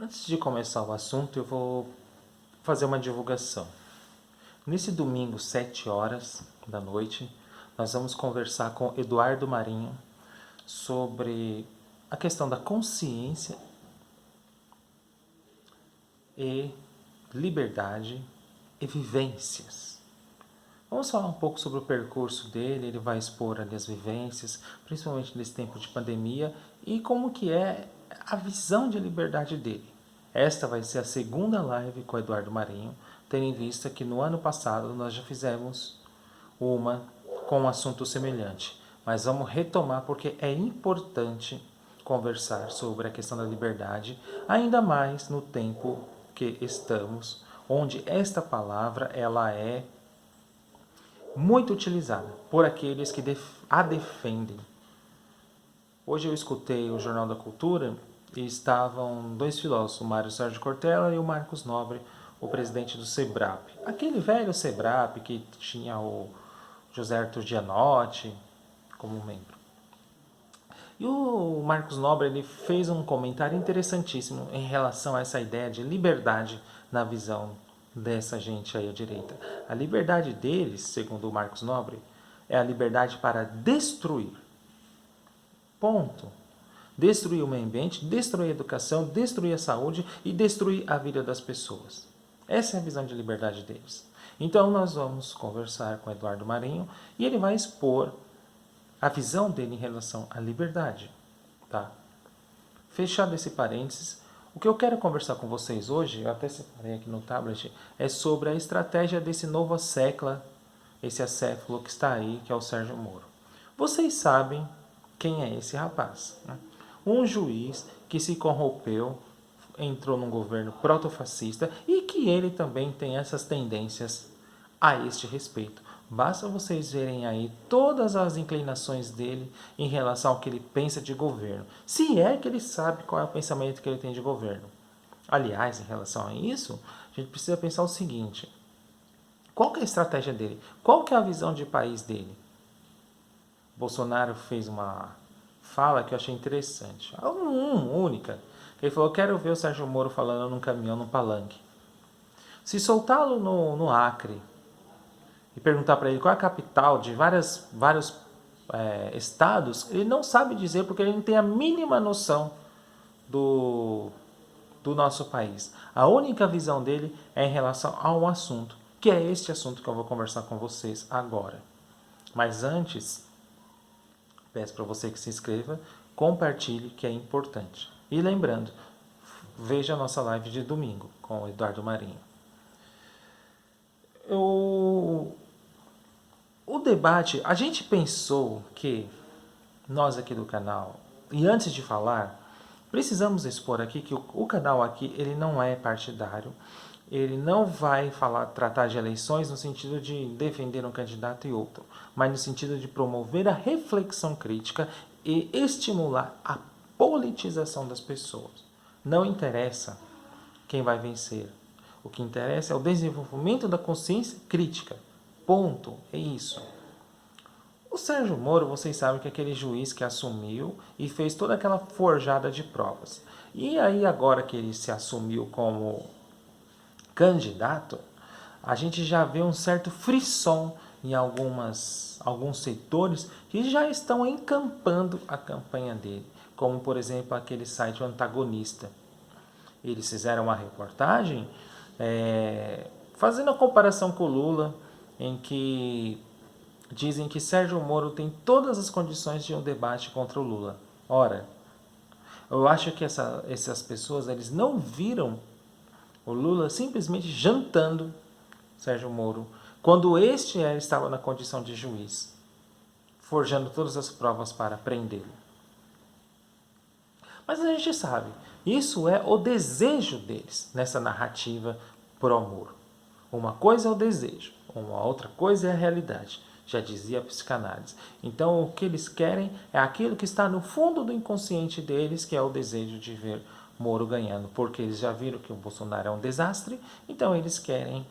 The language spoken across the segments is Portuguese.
Antes de começar o assunto, eu vou fazer uma divulgação. Nesse domingo, 7 horas da noite, nós vamos conversar com Eduardo Marinho sobre a questão da consciência e liberdade e vivências. Vamos falar um pouco sobre o percurso dele, ele vai expor ali as vivências, principalmente nesse tempo de pandemia, e como que é a visão de liberdade dele. Esta vai ser a segunda live com o Eduardo Marinho, tendo em vista que no ano passado nós já fizemos uma com um assunto semelhante. Mas vamos retomar porque é importante conversar sobre a questão da liberdade, ainda mais no tempo que estamos, onde esta palavra ela é muito utilizada por aqueles que a defendem. Hoje eu escutei o Jornal da Cultura e estavam dois filósofos, o Mário Sérgio Cortella e o Marcos Nobre, o presidente do SEBRAP. Aquele velho SEBRAP que tinha o José Arthur Gianotti como membro. E o Marcos Nobre ele fez um comentário interessantíssimo em relação a essa ideia de liberdade na visão dessa gente aí à direita. A liberdade deles, segundo o Marcos Nobre, é a liberdade para destruir. Ponto. Destruir o meio ambiente, destruir a educação, destruir a saúde e destruir a vida das pessoas. Essa é a visão de liberdade deles. Então nós vamos conversar com Eduardo Marinho e ele vai expor a visão dele em relação à liberdade. Tá? Fechado esse parênteses, o que eu quero conversar com vocês hoje, eu até separei aqui no tablet, é sobre a estratégia desse novo acécla, esse acéfalo que está aí, que é o Sérgio Moro. Vocês sabem quem é esse rapaz, né? Um juiz que se corrompeu, entrou num governo protofascista e que ele também tem essas tendências a este respeito. Basta vocês verem aí todas as inclinações dele em relação ao que ele pensa de governo. Se é que ele sabe qual é o pensamento que ele tem de governo. Aliás, em relação a isso, a gente precisa pensar o seguinte. Qual que é a estratégia dele? Qual que é a visão de país dele? Bolsonaro fez uma fala que eu achei interessante. Única. Ele falou, quero ver o Sérgio Moro falando num caminhão, num palanque. Se soltá-lo no Acre e perguntar para ele qual é a capital de vários estados, ele não sabe dizer porque ele não tem a mínima noção do nosso país. A única visão dele é em relação a um assunto, que é este assunto que eu vou conversar com vocês agora. Mas antes, peço para você que se inscreva, compartilhe, que é importante. E lembrando, veja a nossa live de domingo com o Eduardo Marinho. O debate, a gente pensou que nós aqui do canal, e antes de falar, precisamos expor aqui que o canal aqui ele não é partidário, ele não vai tratar de eleições no sentido de defender um candidato e outro, mas no sentido de promover a reflexão crítica e estimular a politização das pessoas. Não interessa quem vai vencer. O que interessa é o desenvolvimento da consciência crítica. Ponto. É isso. O Sérgio Moro, vocês sabem que é aquele juiz que assumiu e fez toda aquela forjada de provas. E aí, agora que ele se assumiu como candidato, a gente já vê um certo frisson em alguns setores que já estão encampando a campanha dele, como por exemplo aquele site Antagonista. Eles fizeram uma reportagem fazendo a comparação com o Lula, em que dizem que Sérgio Moro tem todas as condições de um debate contra o Lula. Ora, eu acho que essas pessoas eles não viram o Lula simplesmente jantando Sérgio Moro, quando este estava na condição de juiz, forjando todas as provas para prendê-lo. Mas a gente sabe, isso é o desejo deles nessa narrativa pró-Moro. Uma coisa é o desejo, uma outra coisa é a realidade, já dizia a psicanálise. Então o que eles querem é aquilo que está no fundo do inconsciente deles, que é o desejo de ver Moro ganhando, porque eles já viram que o Bolsonaro é um desastre, então eles querem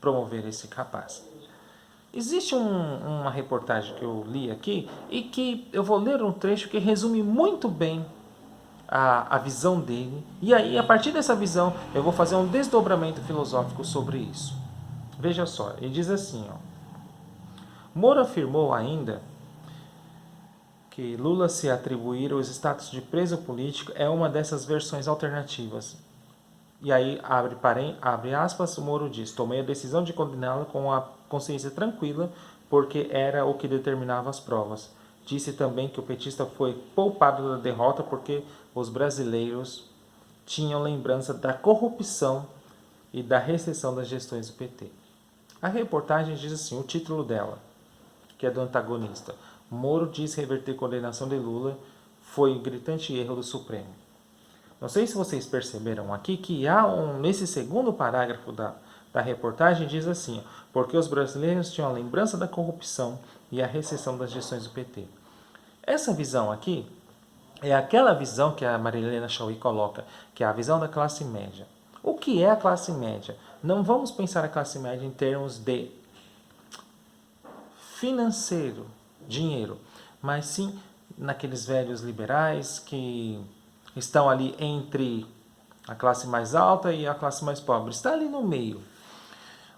promover esse rapaz. Existe uma reportagem que eu li aqui e que eu vou ler um trecho que resume muito bem a visão dele. E aí, a partir dessa visão, eu vou fazer um desdobramento filosófico sobre isso. Veja só, ele diz assim, ó. Moro afirmou ainda que Lula se atribuir os status de preso político é uma dessas versões alternativas. E aí, abre aspas, o Moro diz, tomei a decisão de condená-lo com a consciência tranquila, porque era o que determinava as provas. Disse também que o petista foi poupado da derrota porque os brasileiros tinham lembrança da corrupção e da recessão das gestões do PT. A reportagem diz assim, o título dela, que é do antagonista. Moro diz reverter condenação de Lula foi um gritante erro do Supremo. Não sei se vocês perceberam aqui que nesse segundo parágrafo da reportagem diz assim, porque os brasileiros tinham a lembrança da corrupção e a recessão das gestões do PT. Essa visão aqui é aquela visão que a Marilena Chauí coloca, que é a visão da classe média. O que é a classe média? Não vamos pensar a classe média em termos de financeiro, dinheiro, mas sim naqueles velhos liberais que estão ali entre a classe mais alta e a classe mais pobre. Está ali no meio.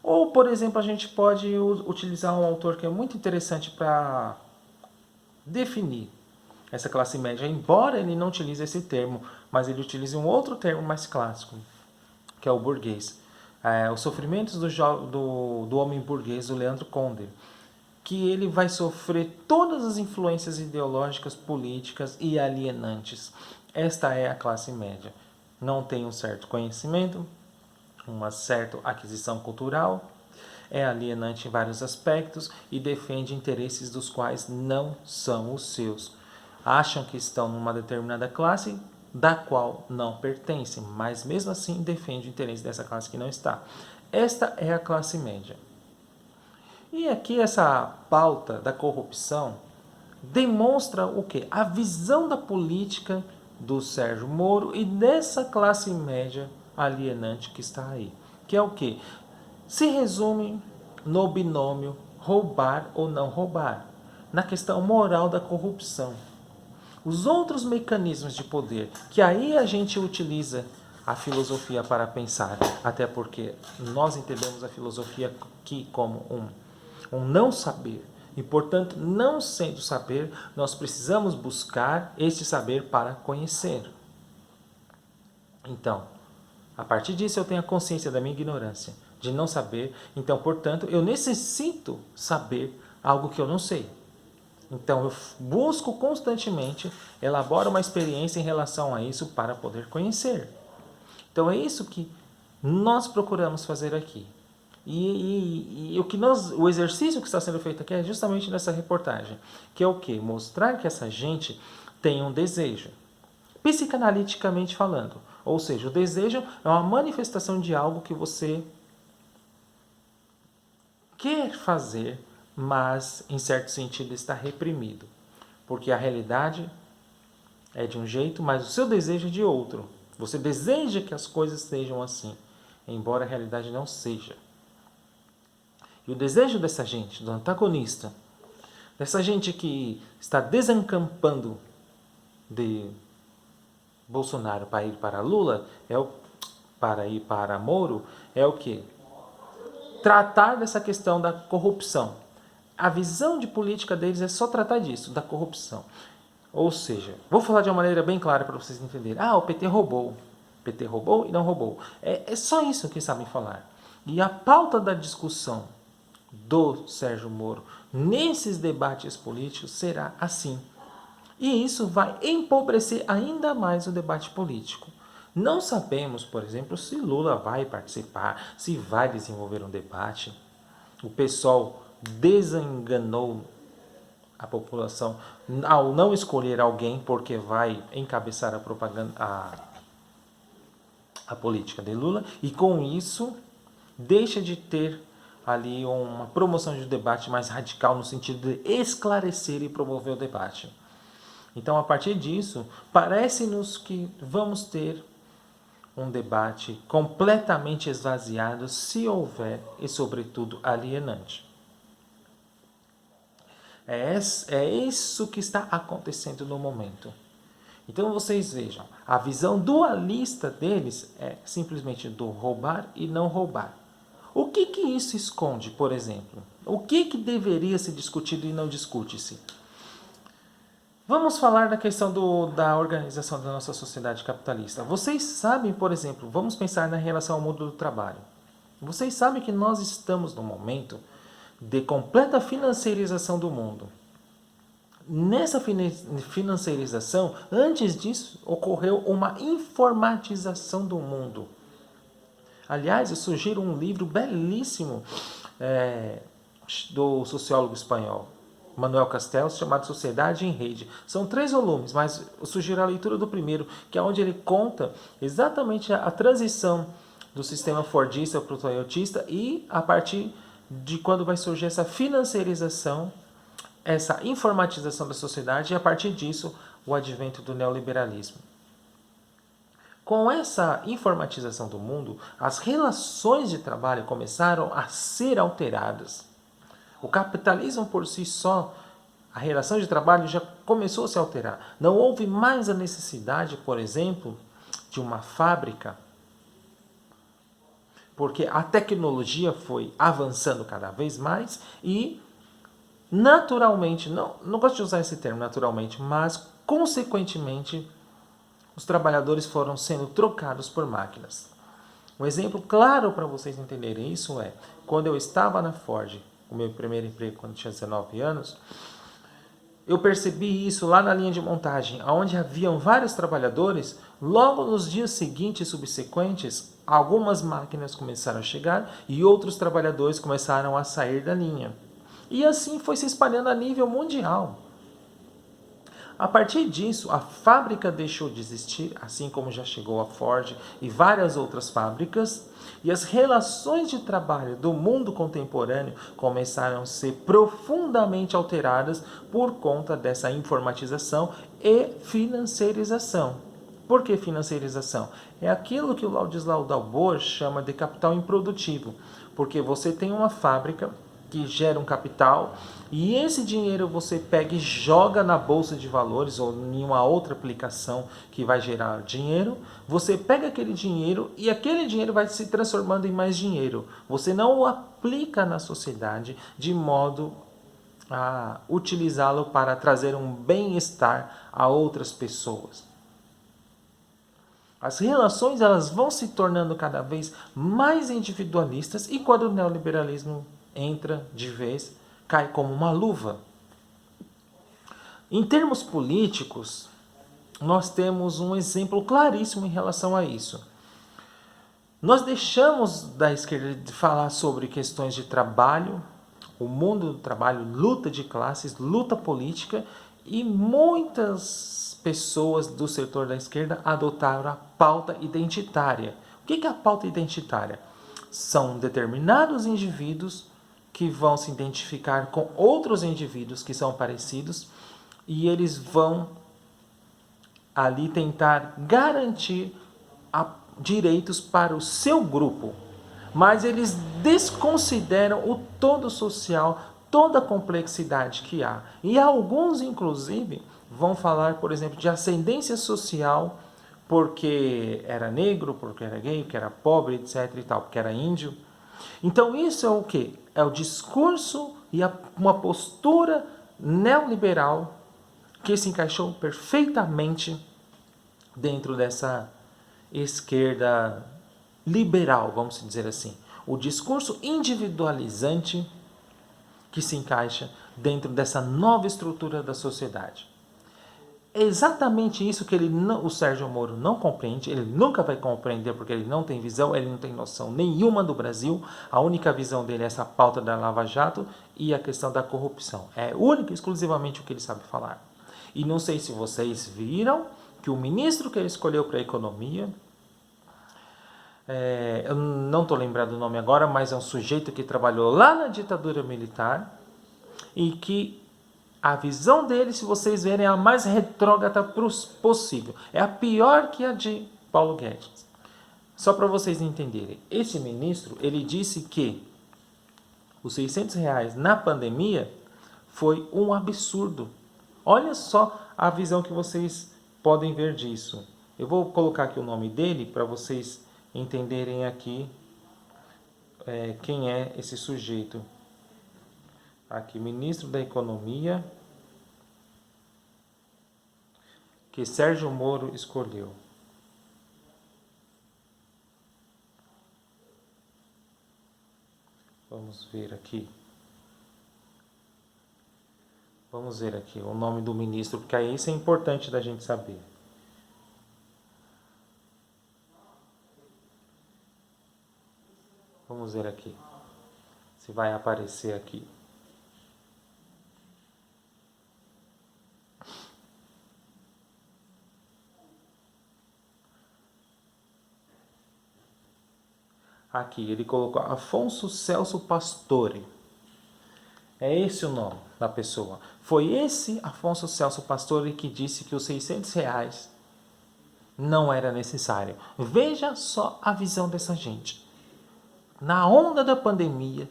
Ou, por exemplo, a gente pode utilizar um autor que é muito interessante para definir essa classe média, embora ele não utilize esse termo, mas ele utiliza um outro termo mais clássico, que é o burguês. Os sofrimentos do homem burguês, do Leandro Conder, que ele vai sofrer todas as influências ideológicas, políticas e alienantes. Esta é a classe média. Não tem um certo conhecimento, uma certa aquisição cultural, é alienante em vários aspectos e defende interesses dos quais não são os seus. Acham que estão numa determinada classe da qual não pertencem, mas mesmo assim defende o interesse dessa classe que não está. Esta é a classe média. E aqui essa pauta da corrupção demonstra o quê? A visão da política do Sérgio Moro e dessa classe média alienante que está aí. Que é o quê? Se resume no binômio roubar ou não roubar, na questão moral da corrupção. Os outros mecanismos de poder, que aí a gente utiliza a filosofia para pensar, até porque nós entendemos a filosofia aqui como um não saber. E, portanto, não sendo saber, nós precisamos buscar este saber para conhecer. Então, a partir disso eu tenho a consciência da minha ignorância, de não saber. Então, portanto, eu necessito saber algo que eu não sei. Então, eu busco constantemente, elaboro uma experiência em relação a isso para poder conhecer. Então, é isso que nós procuramos fazer aqui. E o exercício que está sendo feito aqui é justamente nessa reportagem, que é o quê? Mostrar que essa gente tem um desejo, psicanaliticamente falando. Ou seja, o desejo é uma manifestação de algo que você quer fazer, mas em certo sentido está reprimido. Porque a realidade é de um jeito, mas o seu desejo é de outro. Você deseja que as coisas sejam assim, embora a realidade não seja. E o desejo dessa gente, do antagonista, dessa gente que está desencampando de Bolsonaro para ir para Lula, para ir para Moro, é o quê? Tratar dessa questão da corrupção. A visão de política deles é só tratar disso, da corrupção. Ou seja, vou falar de uma maneira bem clara para vocês entenderem. O PT roubou. O PT roubou e não roubou. É só isso que sabem falar. E a pauta da discussão do Sérgio Moro nesses debates políticos será assim. E isso vai empobrecer ainda mais o debate político. Não sabemos, por exemplo, se Lula vai participar, se vai desenvolver um debate. O pessoal desenganou a população ao não escolher alguém porque vai encabeçar a propaganda, a política de Lula, e com isso deixa de ter ali uma promoção de debate mais radical no sentido de esclarecer e promover o debate. Então, a partir disso, parece-nos que vamos ter um debate completamente esvaziado, se houver, e sobretudo alienante. É isso que está acontecendo no momento. Então vocês vejam, a visão dualista deles é simplesmente do roubar e não roubar. O que isso esconde, por exemplo? O que deveria ser discutido e não discute-se? Vamos falar da questão da organização da nossa sociedade capitalista. Vocês sabem, por exemplo, vamos pensar na relação ao mundo do trabalho. Vocês sabem que nós estamos num momento de completa financiarização do mundo. Nessa financiarização, antes disso, ocorreu uma informatização do mundo. Aliás, eu sugiro um livro belíssimo do sociólogo espanhol, Manuel Castells, chamado Sociedade em Rede. São 3 volumes, mas eu sugiro a leitura do primeiro, que é onde ele conta exatamente a transição do sistema fordista para o toyotista e a partir de quando vai surgir essa financiarização, essa informatização da sociedade e a partir disso o advento do neoliberalismo. Com essa informatização do mundo, as relações de trabalho começaram a ser alteradas. O capitalismo por si só, a relação de trabalho já começou a se alterar. Não houve mais a necessidade, por exemplo, de uma fábrica, porque a tecnologia foi avançando cada vez mais e naturalmente, não gosto de usar esse termo naturalmente, mas consequentemente os trabalhadores foram sendo trocados por máquinas. Um exemplo claro para vocês entenderem isso é, quando eu estava na Ford, o meu primeiro emprego quando tinha 19 anos, eu percebi isso lá na linha de montagem, onde haviam vários trabalhadores. Logo nos dias seguintes e subsequentes, algumas máquinas começaram a chegar e outros trabalhadores começaram a sair da linha. E assim foi se espalhando a nível mundial. A partir disso, a fábrica deixou de existir, assim como já chegou a Ford e várias outras fábricas, e as relações de trabalho do mundo contemporâneo começaram a ser profundamente alteradas por conta dessa informatização e financiarização. Por que financiarização? É aquilo que o Ladislau Dalbor chama de capital improdutivo, porque você tem uma fábrica que gera um capital e esse dinheiro você pega e joga na bolsa de valores ou em uma outra aplicação que vai gerar dinheiro. Você pega aquele dinheiro e aquele dinheiro vai se transformando em mais dinheiro. Você não o aplica na sociedade de modo a utilizá-lo para trazer um bem-estar a outras pessoas. As relações elas vão se tornando cada vez mais individualistas e quando o neoliberalismo entra de vez, cai como uma luva. Em termos políticos, nós temos um exemplo claríssimo em relação a isso. Nós deixamos da esquerda de falar sobre questões de trabalho, o mundo do trabalho, luta de classes, luta política, e muitas pessoas do setor da esquerda adotaram a pauta identitária. O que é a pauta identitária? São determinados indivíduos que vão se identificar com outros indivíduos que são parecidos e eles vão ali tentar garantir direitos para o seu grupo. Mas eles desconsideram o todo social, toda a complexidade que há. E alguns, inclusive, vão falar, por exemplo, de ascendência social porque era negro, porque era gay, porque era pobre, etc. e tal, porque era índio. Então isso é o quê? É o discurso e uma postura neoliberal que se encaixou perfeitamente dentro dessa esquerda liberal, vamos dizer assim. O discurso individualizante que se encaixa dentro dessa nova estrutura da sociedade. É exatamente isso que o Sérgio Moro não compreende, ele nunca vai compreender porque ele não tem visão, ele não tem noção nenhuma do Brasil. A única visão dele é essa pauta da Lava Jato e a questão da corrupção. É único e exclusivamente o que ele sabe falar. E não sei se vocês viram que o ministro que ele escolheu para a economia, eu não estou lembrado do nome agora, mas é um sujeito que trabalhou lá na ditadura militar e que a visão dele, se vocês verem, é a mais retrógrada possível. É a pior que a de Paulo Guedes. Só para vocês entenderem. Esse ministro, ele disse que os R$600 na pandemia foi um absurdo. Olha só a visão que vocês podem ver disso? Eu vou colocar aqui o nome dele para vocês entenderem aqui quem é esse sujeito. Aqui, ministro da Economia, que Sérgio Moro escolheu. Vamos ver aqui. Vamos ver aqui o nome do ministro, porque aí isso é importante da gente saber. Vamos ver aqui se vai aparecer aqui. Aqui, ele colocou Afonso Celso Pastore. É esse o nome da pessoa. Foi esse Afonso Celso Pastore que disse que os R$ 600 não era necessário. Veja só a visão dessa gente. Na onda da pandemia,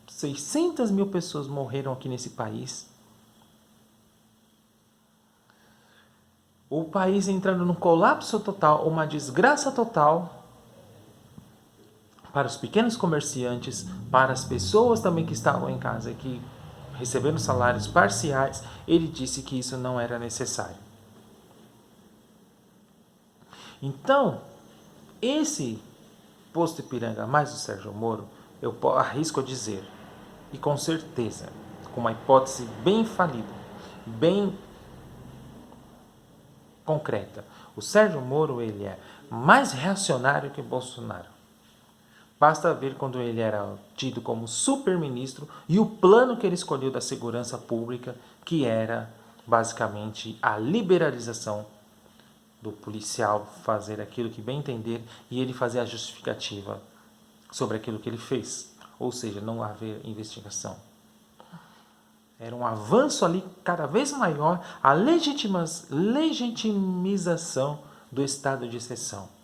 600 mil pessoas morreram aqui nesse país. O país entrando num colapso total, uma desgraça total para os pequenos comerciantes, para as pessoas também que estavam em casa, que recebendo salários parciais. Ele disse que isso não era necessário. Então, esse posto Ipiranga mais o Sérgio Moro, eu arrisco a dizer, e com certeza, com uma hipótese bem falida, bem concreta, o Sérgio Moro ele é mais reacionário que Bolsonaro. Basta ver quando ele era tido como super-ministro e o plano que ele escolheu da segurança pública, que era basicamente a liberalização do policial fazer aquilo que bem entender e ele fazer a justificativa sobre aquilo que ele fez, ou seja, não haver investigação. Era um avanço ali cada vez maior a legitimização do estado de exceção.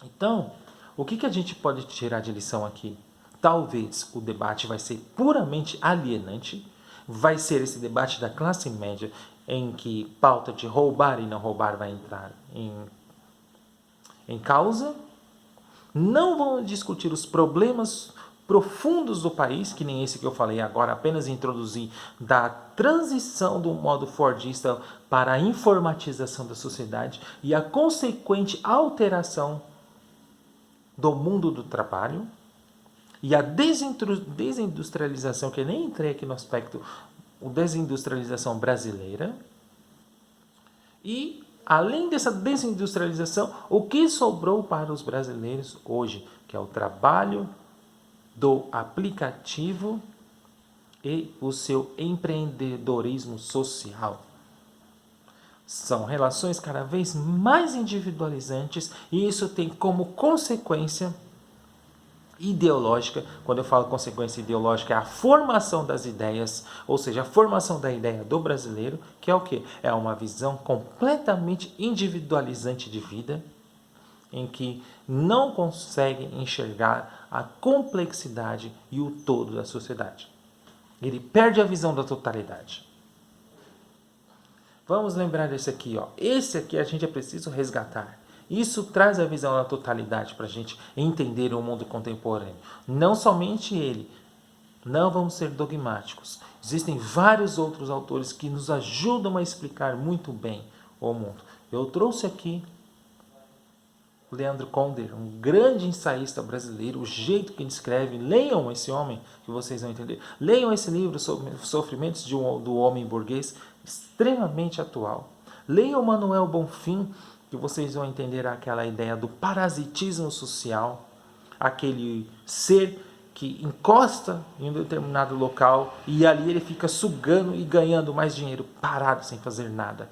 Então, o que a gente pode tirar de lição aqui? Talvez o debate vai ser puramente alienante, vai ser esse debate da classe média em que pauta de roubar e não roubar vai entrar em causa. Não vão discutir os problemas profundos do país, que nem esse que eu falei agora, apenas introduzir da transição do modo fordista para a informatização da sociedade e a consequente alteração do mundo do trabalho e a desindustrialização, que eu nem entrei aqui no aspecto, a desindustrialização brasileira. E, além dessa desindustrialização, o que sobrou para os brasileiros hoje, que é o trabalho do aplicativo e o seu empreendedorismo social. São relações cada vez mais individualizantes e isso tem como consequência ideológica. Quando eu falo consequência ideológica, é a formação das ideias, ou seja, a formação da ideia do brasileiro, que é o quê? É uma visão completamente individualizante de vida, em que não consegue enxergar a complexidade e o todo da sociedade. Ele perde a visão da totalidade. Vamos lembrar desse aqui, ó. Esse aqui a gente é preciso resgatar. Isso traz a visão da totalidade para a gente entender o mundo contemporâneo. Não somente ele. Não vamos ser dogmáticos. Existem vários outros autores que nos ajudam a explicar muito bem o mundo. Eu trouxe aqui o Leandro Conder, um grande ensaísta brasileiro, o jeito que ele escreve. Leiam esse homem que vocês vão entender. Leiam esse livro sobre Sofrimentos do Homem Burguês, extremamente atual. Leiam Manuel Bonfim, que vocês vão entender aquela ideia do parasitismo social, aquele ser que encosta em um determinado local e ali ele fica sugando e ganhando mais dinheiro, parado, sem fazer nada.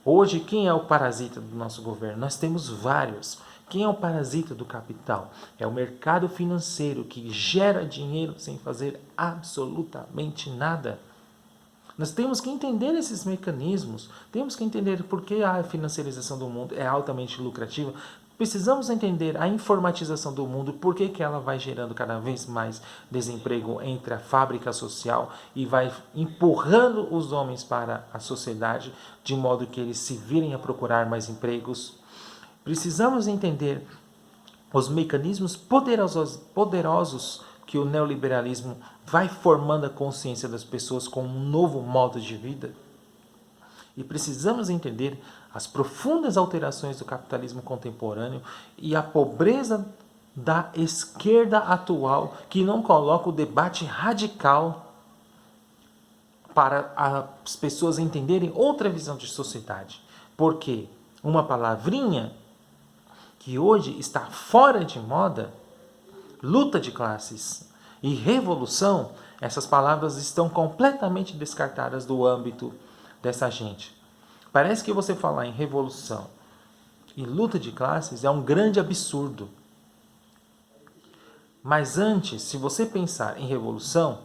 Hoje, quem é o parasita do nosso governo? Nós temos vários. Quem é o parasita do capital? É o mercado financeiro que gera dinheiro sem fazer absolutamente nada. Nós temos que entender esses mecanismos, temos que entender por que a financiarização do mundo é altamente lucrativa, Precisamos entender a informatização do mundo, por que ela vai gerando cada vez mais desemprego entre a fábrica social e vai empurrando os homens para a sociedade, de modo que eles se virem a procurar mais empregos. Precisamos entender os mecanismos poderosos que o neoliberalismo vai formando a consciência das pessoas com um novo modo de vida. E precisamos entender as profundas alterações do capitalismo contemporâneo e a pobreza da esquerda atual, que não coloca o debate radical para as pessoas entenderem outra visão de sociedade. Porque uma palavrinha que hoje está fora de moda, luta de classes e revolução, essas palavras estão completamente descartadas do âmbito dessa gente. Parece que você falar em revolução e luta de classes é um grande absurdo. Mas antes, se você pensar em revolução,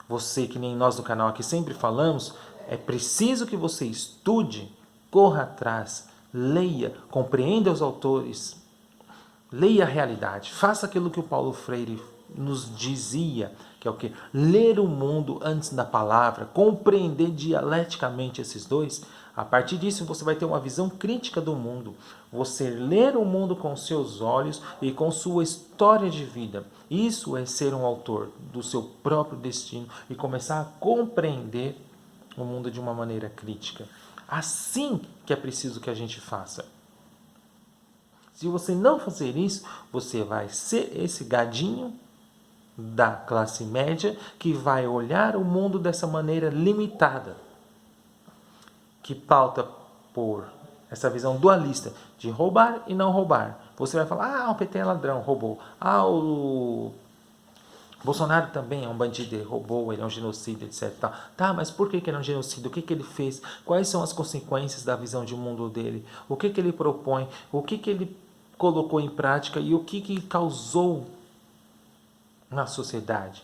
você, que nem nós no canal aqui sempre falamos, é preciso que você estude, corra atrás, leia, compreenda os autores, leia a realidade, faça aquilo que o Paulo Freire nos dizia, que é o quê? Ler o mundo antes da palavra, compreender dialeticamente esses dois. A partir disso você vai ter uma visão crítica do mundo. Você ler o mundo com seus olhos e com sua história de vida. Isso é ser um autor do seu próprio destino e começar a compreender o mundo de uma maneira crítica. Assim que é preciso que a gente faça. Se você não fazer isso, você vai ser esse gadinho da classe média que vai olhar o mundo dessa maneira limitada, que pauta por essa visão dualista de roubar e não roubar. Você vai falar, o PT é ladrão, roubou. O Bolsonaro também é um bandido, ele roubou, ele é um genocida, etc. Tá, mas por que ele é um genocida? O que ele fez? Quais são as consequências da visão de mundo dele? O que ele propõe? O que ele colocou em prática e o que causou na sociedade?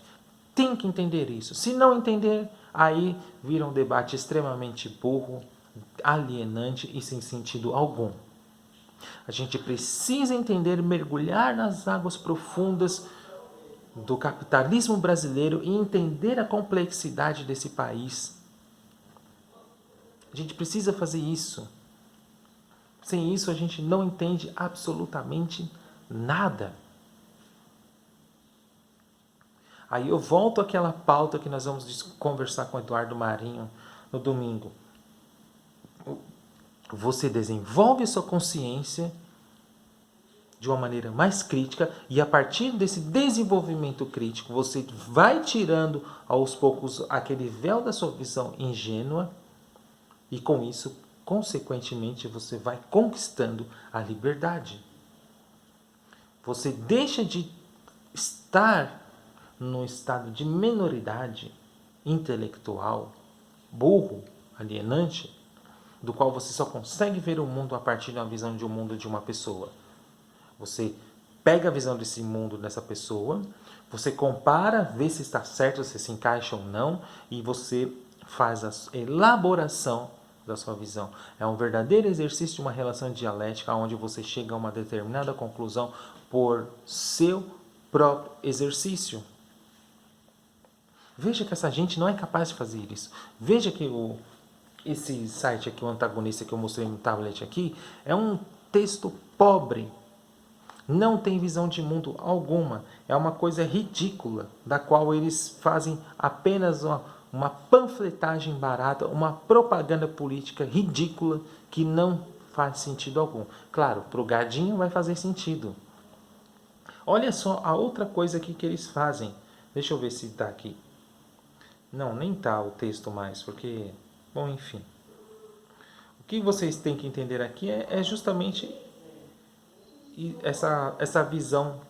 Tem que entender isso. Se não entender, aí vira um debate extremamente burro, alienante e sem sentido algum. A gente precisa entender, mergulhar nas águas profundas do capitalismo brasileiro e entender a complexidade desse país. A gente precisa fazer isso. Sem isso a gente não entende absolutamente nada. Aí eu volto àquela pauta que nós vamos conversar com o Eduardo Marinho no domingo. Você desenvolve a sua consciência de uma maneira mais crítica e a partir desse desenvolvimento crítico você vai tirando aos poucos aquele véu da sua visão ingênua e com isso, consequentemente, você vai conquistando a liberdade. Você deixa de estar num estado de minoridade intelectual, burro, alienante, do qual você só consegue ver o mundo a partir da visão de um mundo de uma pessoa. Você pega a visão desse mundo dessa pessoa, você compara, vê se está certo, se se encaixa ou não, e você faz a elaboração da sua visão. É um verdadeiro exercício de uma relação dialética, onde você chega a uma determinada conclusão por seu próprio exercício. Veja que essa gente não é capaz de fazer isso. Veja que esse site aqui, o antagonista que eu mostrei no tablet aqui, é um texto pobre. Não tem visão de mundo alguma. É uma coisa ridícula, da qual eles fazem apenas uma panfletagem barata, uma propaganda política ridícula que não faz sentido algum. Claro, para o gadinho vai fazer sentido. Olha só a outra coisa aqui que eles fazem. Deixa eu ver se está aqui. Não, nem está o texto mais, porque... Bom, enfim. O que vocês têm que entender aqui é justamente essa visão...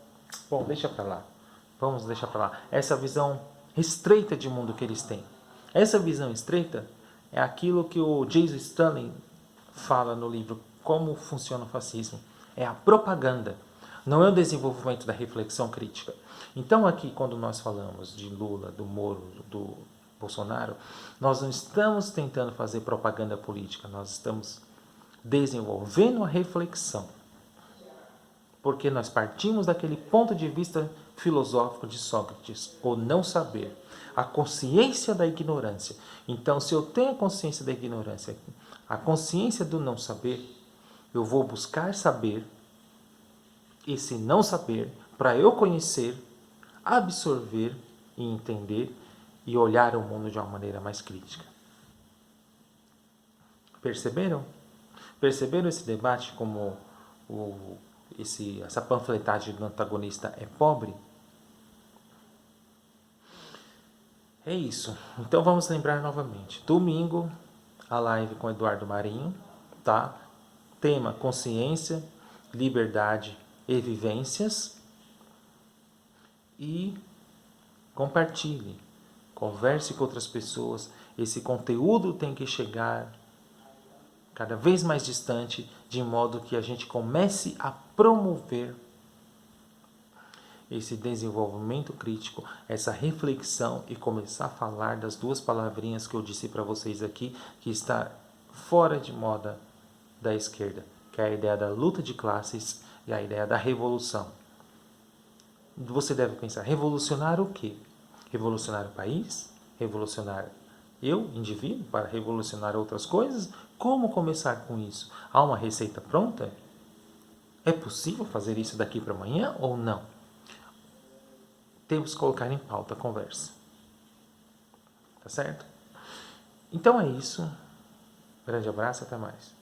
Bom, deixa para lá. Vamos deixar para lá. Essa visão estreita de mundo que eles têm. Essa visão estreita é aquilo que o Jason Stalin fala no livro Como Funciona o Fascismo. É a propaganda. Não é o desenvolvimento da reflexão crítica. Então aqui, quando nós falamos de Lula, do Moro, do Bolsonaro, nós não estamos tentando fazer propaganda política, nós estamos desenvolvendo a reflexão. Porque nós partimos daquele ponto de vista filosófico de Sócrates, o não saber, a consciência da ignorância. Então, se eu tenho a consciência da ignorância, a consciência do não saber, eu vou buscar saber, esse não saber, para eu conhecer, absorver e entender e olhar o mundo de uma maneira mais crítica. Perceberam? Perceberam esse debate como essa panfletagem do antagonista é pobre? É isso. Então vamos lembrar novamente. Domingo, a live com Eduardo Marinho, tá? Tema: consciência, liberdade e vivências. E compartilhe, converse com outras pessoas. Esse conteúdo tem que chegar cada vez mais distante, de modo que a gente comece a promover esse desenvolvimento crítico, essa reflexão e começar a falar das duas palavrinhas que eu disse para vocês aqui, que está fora de moda da esquerda, que é a ideia da luta de classes e a ideia da revolução. Você deve pensar, revolucionar o quê? Revolucionar o país? Revolucionar eu, indivíduo, para revolucionar outras coisas? Como começar com isso? Há uma receita pronta? É possível fazer isso daqui para amanhã ou não? Temos que colocar em pauta a conversa. Tá certo? Então é isso. Grande abraço, até mais.